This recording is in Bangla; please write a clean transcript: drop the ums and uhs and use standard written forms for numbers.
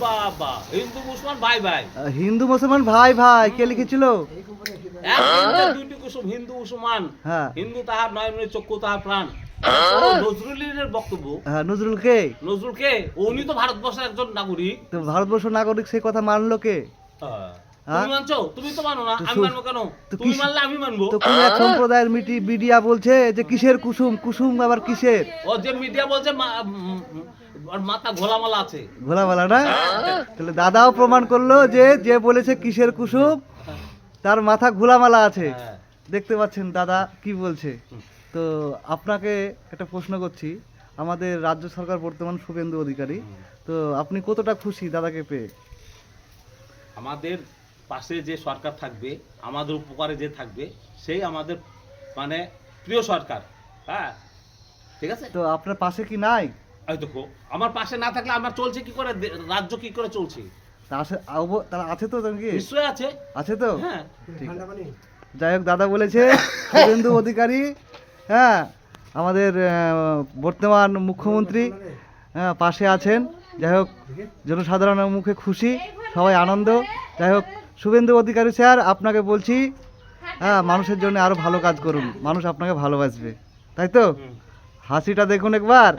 বাবা, হিন্দু মুসলমান ভাই ভাই। হিন্দু মুসলমান ভাই ভাই কে লিখেছিল? এক বৃন্তে দুইটি কুসুম, হিন্দু মুসলমান। হ্যাঁ হিন্দু তাহার নয়নে, চক্ষু তাহার প্রাণ। নজরুলের বক্তব্য। হ্যাঁ নজরুল কে? নজরুল কে? উনি তো ভারতবর্ষের একজন নাগরিক। তো ভারতবর্ষ নাগরিক সেই কথা মানলো কে? তুমি মানছো? তুমি তো মানো না, তো আমি মানবো কেন? তো তুমি কিস- মানলে আমি মানবো। তো কোন এক সম্প্রদায়ের মিডিয়া বলছে যে কিসের কুসুম, কুসুম আবার কিসের? ও যে মিডিয়া বলছে ওর মাথা ঘোলামালা আছে। ঘোলামালা না? তাহলে দাদাও প্রমাণ করলো যে যে বলেছে কিসের কুসুম তার মাথা ঘোলামালা আছে। হ্যাঁ। দেখতে পাচ্ছেন দাদা কি বলছে। তো আপনাকে একটা প্রশ্ন করছি, আমাদের রাজ্য সরকার বর্তমান শুভেন্দু অধিকারী, তো আপনি কতটা খুশি দাদাকে পেয়ে? আমাদের পাশে যে সরকার থাকবে, আমাদের উপকারে যে থাকবে, সেই আমাদের মানে প্রিয় সরকার। হ্যাঁ, ঠিক আছে। তো আপনার পাশে কি নাই? এই দেখো, আমার পাশে না থাকলে আমার চলছে কি করে, রাজ্য কি করে চলছে? তারা আছে তো নাকি? নিশ্চয়ই আছে। আছে তো? হ্যাঁ। ঠিক আছে। যাই হোক দাদা বলেছে শুভেন্দু অধিকারী, হ্যাঁ আমাদের বর্তমান মুখ্যমন্ত্রী, হ্যাঁ পাশে আছেন। যাই হোক জনসাধারণের মুখে খুশি, সবাই আনন্দ। যাই হোক শুভেন্দু অধিকারী স্যার, আপনাকে বলছি হ্যাঁ মানুষের জন্য আরো ভালো কাজ করুন, মানুষ আপনাকে ভালোবাসবে, তাই তো? হাসিটা দেখুন একবার।